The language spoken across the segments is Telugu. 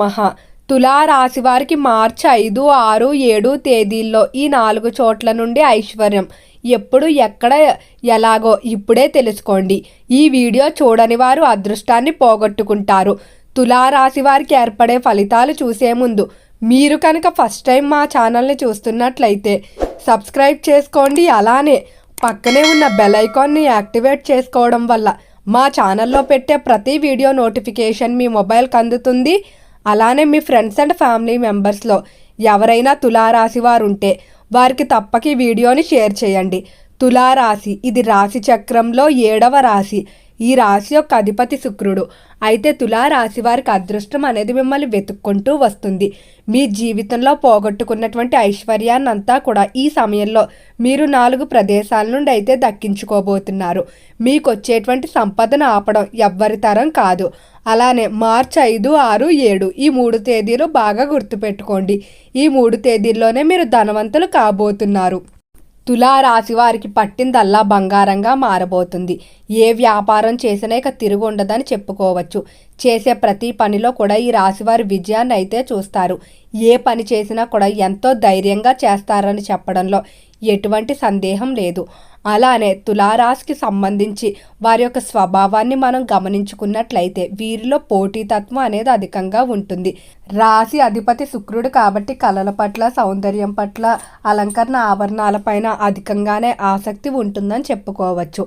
మహా తులారాశి వారికి మార్చి 5, 6, 7 తేదీల్లో ఈ 4 చోట్ల నుండి ఐశ్వర్యం ఎప్పుడు ఎక్కడ ఎలాగో ఇప్పుడే తెలుసుకోండి. ఈ వీడియో చూడని వారు అదృష్టాన్ని పోగొట్టుకుంటారు. తులారాశి వారికి ఏర్పడే ఫలితాలు చూసే ముందు మీరు కనుక ఫస్ట్ టైం మా ఛానల్ని చూస్తున్నట్లయితే సబ్స్క్రైబ్ చేసుకోండి. అలానే పక్కనే ఉన్న బెల్ ఐకాన్ని యాక్టివేట్ చేసుకోవడం వల్ల మా ఛానల్లో పెట్టే ప్రతి వీడియో నోటిఫికేషన్ మీ మొబైల్కి అందుతుంది. అలానే మీ ఫ్రెండ్స్ అండ్ ఫ్యామిలీ మెంబర్స్లో ఎవరైనా తులారాశి వారు ఉంటే వారికి తప్పక ఈ వీడియోని షేర్ చేయండి. తులారాశి ఇది రాశి చక్రంలో 7వ రాశి. ఈ రాశి యొక్క అధిపతి శుక్రుడు. అయితే తులారాశి వారికి అదృష్టం అనేది మిమ్మల్ని వెతుక్కుంటూ వస్తుంది. మీ జీవితంలో పోగొట్టుకున్నటువంటి ఐశ్వర్యాన్ని అంతా కూడా ఈ సమయంలో మీరు 4 ప్రదేశాల నుండి అయితే దక్కించుకోబోతున్నారు. మీకు వచ్చేటువంటి సంపదను ఆపడం ఎవ్వరి తరం కాదు. అలానే మార్చి 5, 6, 7 ఈ 3 తేదీలు బాగా గుర్తుపెట్టుకోండి. ఈ 3 తేదీల్లోనే మీరు ధనవంతులు కాబోతున్నారు. తులారాశి వారికి పట్టిందల్లా బంగారంగా మారబోతుంది. ఏ వ్యాపారం చేసినా ఇక తిరిగి ఉండదని చెప్పుకోవచ్చు. చేసే ప్రతి పనిలో కూడా ఈ రాశివారి విజయాన్ని అయితే చూస్తారు. ఏ పని చేసినా కూడా ఎంతో ధైర్యంగా చేస్తారని చెప్పడంలో ఎటువంటి సందేహం లేదు. అలానే తులారాశికి సంబంధించి వారి యొక్క స్వభావాన్ని మనం గమనించుకున్నట్లయితే వీరిలో పోటీతత్వం అనేది అధికంగా ఉంటుంది. రాశి అధిపతి శుక్రుడు కాబట్టి కళల పట్ల, సౌందర్యం పట్ల, అలంకరణ ఆభరణాలపైన అధికంగానే ఆసక్తి ఉంటుందని చెప్పుకోవచ్చు.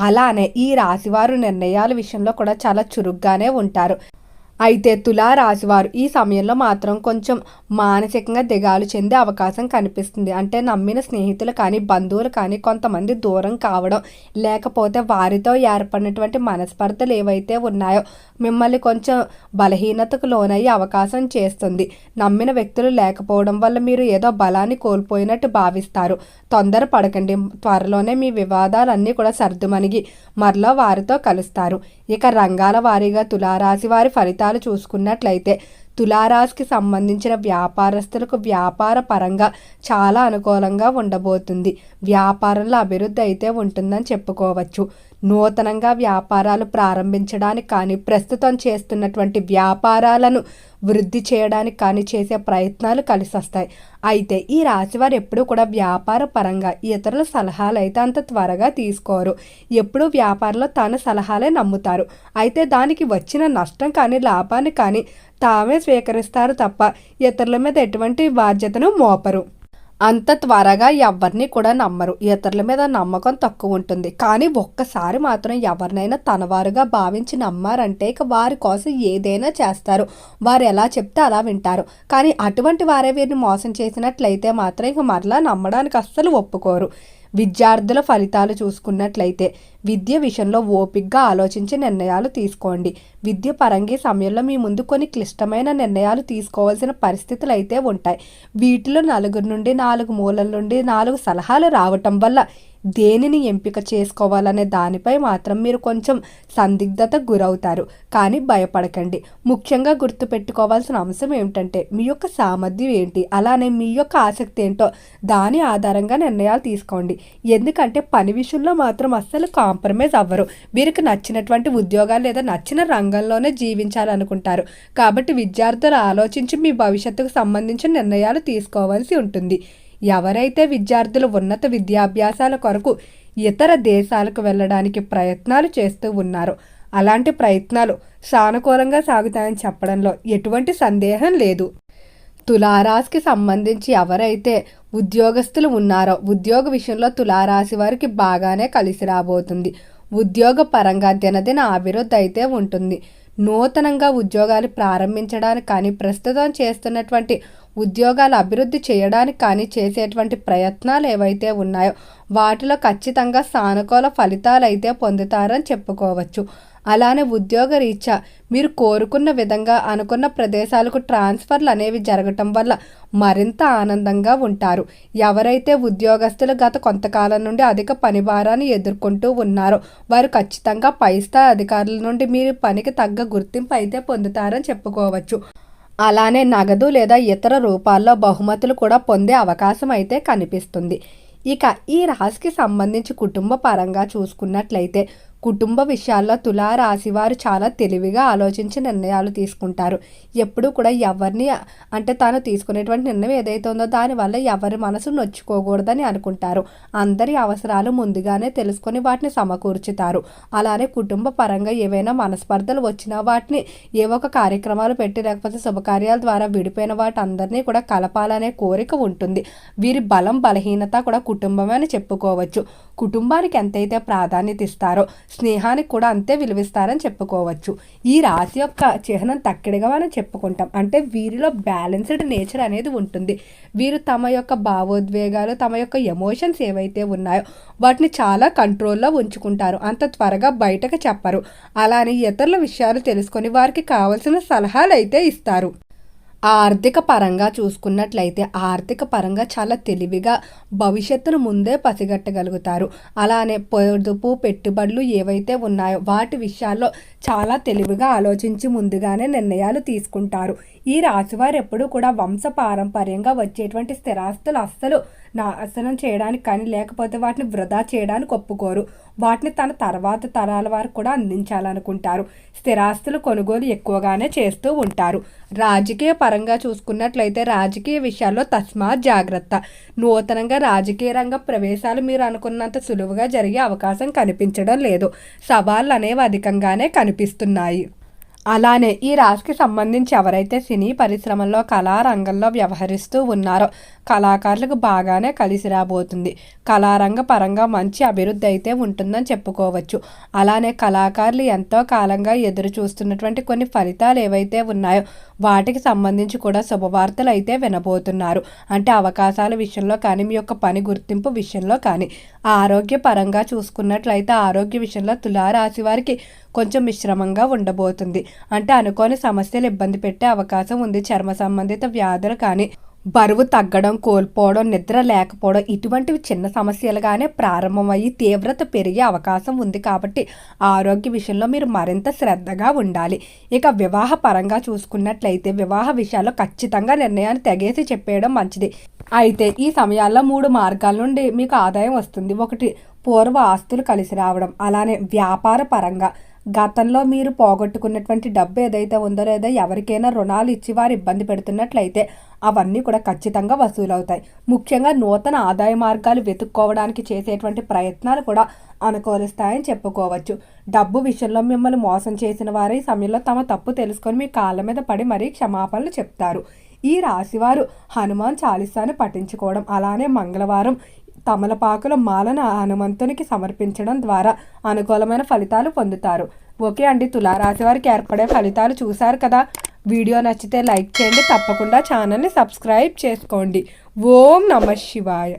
అలానే ఈ రాశివారు నిర్ణయాల విషయంలో కూడా చాలా చురుగ్గానే ఉంటారు. అయితే తులారాశివారు ఈ సమయంలో మాత్రం కొంచెం మానసికంగా దిగాలు చెందే అవకాశం కనిపిస్తుంది. అంటే నమ్మిన స్నేహితులు కానీ, బంధువులు కానీ కొంతమంది దూరం కావడం, లేకపోతే వారితో ఏర్పడినటువంటి మనస్పర్ధలు ఏవైతే ఉన్నాయో మిమ్మల్ని కొంచెం బలహీనతకు లోనయ్యే అవకాశం చేస్తుంది. నమ్మిన వ్యక్తులు లేకపోవడం వల్ల మీరు ఏదో బలాన్ని కోల్పోయినట్టు భావిస్తారు. తొందర పడకండి. త్వరలోనే మీ వివాదాలన్నీ కూడా సర్దుమణిగి మరలా వారితో కలుస్తారు. ఇక రంగాల వారీగా తులారాశి వారి ఫలితాలు చూసుకున్నట్లయితే తులారాశికి సంబంధించిన వ్యాపారస్తులకు వ్యాపార పరంగా చాలా అనుకూలంగా ఉండబోతుంది. వ్యాపారంలో అభివృద్ధి అయితే ఉంటుందని చెప్పుకోవచ్చు. నూతనంగా వ్యాపారాలు ప్రారంభించడానికి కానీ, ప్రస్తుతం చేస్తున్నటువంటి వ్యాపారాలను వృద్ధి చేయడానికి కానీ చేసే ప్రయత్నాలు కలిసి వస్తాయి. అయితే ఈ రాశివారు ఎప్పుడూ కూడా వ్యాపార పరంగా ఇతరుల సలహాలు అయితే అంత త్వరగా తీసుకోరు. ఎప్పుడూ వ్యాపారంలో తన సలహాలే నమ్ముతారు. అయితే దానికి వచ్చిన నష్టం కానీ, లాభాన్ని కానీ తామే స్వీకరిస్తారు తప్ప ఇతరుల మీద ఎటువంటి బాధ్యతను మోపరు. అంత త్వరగా ఎవరిని కూడా నమ్మరు. ఇతరుల మీద నమ్మకం తక్కువ ఉంటుంది. కానీ ఒక్కసారి మాత్రం ఎవరినైనా తనవారుగా భావించి నమ్మారంటే ఇక వారి కోసం ఏదైనా చేస్తారు. వారు ఎలా చెప్తే అలా వింటారు. కానీ అటువంటి వారే వీరిని మోసం చేసినట్లయితే మాత్రం ఇక మరలా నమ్మడానికి అస్సలు ఒప్పుకోరు. విద్యార్థుల ఫలితాలు చూసుకున్నట్లయితే విద్య విషయంలో ఓపికగా ఆలోచించి నిర్ణయాలు తీసుకోండి. విద్య పరంగా సమయంలో మీ ముందు కొన్ని క్లిష్టమైన నిర్ణయాలు తీసుకోవాల్సిన పరిస్థితులు అయితే ఉంటాయి. వీటిలో 4 నుండి 4 మూలల నుండి 4 సలహాలు రావటం వల్ల దేనిని ఎంపిక చేసుకోవాలనే దానిపై మాత్రం మీరు కొంచెం సందిగ్ధతకు గురవుతారు. కానీ భయపడకండి. ముఖ్యంగా గుర్తుపెట్టుకోవాల్సిన అంశం ఏమిటంటే మీ యొక్క సామర్థ్యం ఏంటి, అలానే మీ యొక్క ఆసక్తి ఏంటో దాని ఆధారంగా నిర్ణయాలు తీసుకోండి. ఎందుకంటే పని విషయంలో మాత్రం అస్సలు కాంప్రమైజ్ అవ్వరు. వీరికి నచ్చినటువంటి ఉద్యోగాలు లేదా నచ్చిన రంగంలోనే జీవించాలనుకుంటారు. కాబట్టి విద్యార్థులు ఆలోచించి మీ భవిష్యత్తుకు సంబంధించిన నిర్ణయాలు తీసుకోవాల్సి ఉంటుంది. ఎవరైతే విద్యార్థులు ఉన్నత విద్యాభ్యాసాల కొరకు ఇతర దేశాలకు వెళ్ళడానికి ప్రయత్నాలు చేస్తూ ఉన్నారో అలాంటి ప్రయత్నాలు సానుకూలంగా సాగుతాయని చెప్పడంలో ఎటువంటి సందేహం లేదు. తులారాశికి సంబంధించి ఎవరైతే ఉద్యోగస్తులు ఉన్నారో ఉద్యోగ విషయంలో తులారాశి వారికి బాగానే కలిసి రాబోతుంది. ఉద్యోగ పరంగా దినదిన అభివృద్ధి అయితే ఉంటుంది. నూతనంగా ఉద్యోగాలు ప్రారంభించడానికి కానీ, ప్రస్తుతం చేస్తున్నటువంటి ఉద్యోగాలు అభివృద్ధి చేయడానికి కానీ చేసేటువంటి ప్రయత్నాలు ఏవైతే ఉన్నాయో వాటిలో ఖచ్చితంగా సానుకూల ఫలితాలు అయితే పొందుతారని చెప్పుకోవచ్చు. అలానే ఉద్యోగ రీత్యా మీరు కోరుకున్న విధంగా అనుకున్న ప్రదేశాలకు ట్రాన్స్ఫర్లు అనేవి జరగటం వల్ల మరింత ఆనందంగా ఉంటారు. ఎవరైతే ఉద్యోగస్తులు గత కొంతకాలం నుండి అధిక పని భారాన్ని ఎదుర్కొంటూ ఉన్నారో వారు ఖచ్చితంగా పై స్థాయి అధికారుల నుండి మీరు పనికి తగ్గ గుర్తింపు అయితే పొందుతారని చెప్పుకోవచ్చు. అలానే నగదు లేదా ఇతర రూపాల్లో బహుమతులు కూడా పొందే అవకాశం అయితే కనిపిస్తుంది. ఇక ఈ రాశికి సంబంధించి కుటుంబ పరంగా చూసుకున్నట్లయితే కుటుంబ విషయాల్లో తులారాశి వారు చాలా తెలివిగా ఆలోచించి నిర్ణయాలు తీసుకుంటారు. ఎప్పుడు కూడా ఎవరిని అంటే తాను తీసుకునేటువంటి నిర్ణయం ఏదైతే ఉందో దానివల్ల ఎవరి మనసు నొచ్చుకోకూడదని అనుకుంటారు. అందరి అవసరాలు ముందుగానే తెలుసుకొని వాటిని సమకూర్చుతారు. అలానే కుటుంబ పరంగా ఏవైనా మనస్పర్ధలు వచ్చినా వాటిని ఏవో ఒక కార్యక్రమాలు పెట్టి లేకపోతే శుభకార్యాల ద్వారా విడిపోయిన వాటి అందరినీ కూడా కలపాలనే కోరిక ఉంటుంది. వీరి బలం బలహీనత కూడా కుటుంబమే అని చెప్పుకోవచ్చు. కుటుంబానికి ఎంతైతే ప్రాధాన్యత ఇస్తారో స్నేహానికి కూడా అంతే విలువిస్తారని చెప్పుకోవచ్చు. ఈ రాశి యొక్క చిహ్నం తక్కిడిగా మనం చెప్పుకుంటాం. అంటే వీరిలో బ్యాలెన్స్డ్ నేచర్ అనేది ఉంటుంది. వీరు తమ యొక్క భావోద్వేగాలు తమ యొక్క ఎమోషన్స్ ఏవైతే ఉన్నాయో వాటిని చాలా కంట్రోల్లో ఉంచుకుంటారు. అంత త్వరగా బయటకు చెప్పరు. అలానే ఇతరుల విషయాలు తెలుసుకొని వారికి కావలసిన సలహాలు అయితే ఇస్తారు. ఆర్థిక పరంగా చూసుకున్నట్లయితే ఆర్థిక పరంగా చాలా తెలివిగా భవిష్యత్తును ముందే పసిగట్టగలుగుతారు. అలానే పొదుపు పెట్టుబడులు ఏవైతే ఉన్నాయో వాటి విషయాల్లో చాలా తెలివిగా ఆలోచించి ముందుగానే నిర్ణయాలు తీసుకుంటారు. ఈ రాశివారు ఎప్పుడూ కూడా వంశ పారంపర్యంగా వచ్చేటువంటి స్థిరాస్తులు అస్సలు నాశనం చేయడానికి కానీ లేకపోతే వాటిని వృధా చేయడానికి ఒప్పుకోరు. వాటిని తన తర్వాత తరాల వారికి కూడా అందించాలనుకుంటారు. స్థిరాస్తులు కొనుగోలు ఎక్కువగానే చేస్తూ ఉంటారు. రాజకీయ పరంగా చూసుకున్నట్లయితే రాజకీయ విషయాల్లో తస్మాత్ జాగ్రత్త. నూతనంగా రాజకీయ రంగ ప్రవేశాలు మీరు అనుకున్నంత సులువుగా జరిగే అవకాశం కనిపించడం లేదు. సవాళ్ళు అనేవి అధికంగానే కనిపిస్తున్నాయి. అలానే ఈ రాశికి సంబంధించి ఎవరైతే సినీ పరిశ్రమల్లో కళారంగంలో వ్యవహరిస్తూ ఉన్నారో కళాకారులకు బాగానే కలిసి రాబోతుంది. కళారంగ పరంగా మంచి అభివృద్ధి అయితే ఉంటుందని చెప్పుకోవచ్చు. అలానే కళాకారులు ఎంతో కాలంగా ఎదురు చూస్తున్నటువంటి కొన్ని ఫలితాలు ఏవైతే ఉన్నాయో వాటికి సంబంధించి కూడా శుభవార్తలు అయితే వినబోతున్నారు. అంటే అవకాశాల విషయంలో కానీ మీ యొక్క పని గుర్తింపు విషయంలో కానీ. ఆరోగ్య పరంగా చూసుకున్నట్లయితే ఆరోగ్య విషయంలో తులారాశి వారికి కొంచెం మిశ్రమంగా ఉండబోతుంది. అంటే అనుకోని సమస్యలు ఇబ్బంది పెట్టే అవకాశం ఉంది. చర్మ సంబంధిత వ్యాధులు కానీ బరువు తగ్గడం కోల్పోవడం నిద్ర లేకపోవడం ఇటువంటివి చిన్న సమస్యలుగానే ప్రారంభమయ్యి తీవ్రత పెరిగే అవకాశం ఉంది. కాబట్టి ఆరోగ్య విషయంలో మీరు మరింత శ్రద్ధగా ఉండాలి. ఇక వివాహ పరంగా చూసుకున్నట్లయితే వివాహ విషయాల్లో ఖచ్చితంగా నిర్ణయాన్ని తెగేసి చెప్పేయడం మంచిది. అయితే ఈ సమయాల్లో 3 మార్గాల నుండి మీకు ఆదాయం వస్తుంది. 1 పూర్వ ఆస్తులు కలిసి రావడం. అలానే వ్యాపార పరంగా గతంలో మీరు పోగొట్టుకున్నటువంటి డబ్బు ఏదైతే ఉందో లేదా ఎవరికైనా రుణాలు ఇచ్చి వారు ఇబ్బంది పెడుతున్నట్లయితే అవన్నీ కూడా ఖచ్చితంగా వసూలవుతాయి. ముఖ్యంగా నూతన ఆదాయ మార్గాలు వెతుక్కోవడానికి చేసేటువంటి ప్రయత్నాలు కూడా అనుకూలిస్తాయని చెప్పుకోవచ్చు. డబ్బు విషయంలో మిమ్మల్ని మోసం చేసిన వారు ఈ సమయంలో తమ తప్పు తెలుసుకొని మీ కాళ్ళ మీద పడి మరీ క్షమాపణలు చెప్తారు. ఈ రాశివారు హనుమాన్ చాలీసాను పఠించుకోవడం అలానే మంగళవారం తమలపాకుల మాలను హనుమంతునికి సమర్పించడం ద్వారా అనుకూలమైన ఫలితాలు పొందుతారు. ఓకే అండి, తులారాశి వారికి ఏర్పడే ఫలితాలు చూశారు కదా. వీడియో నచ్చితే లైక్ చేయండి. తప్పకుండా ఛానల్ని సబ్స్క్రైబ్ చేసుకోండి. ఓం నమః శివాయ.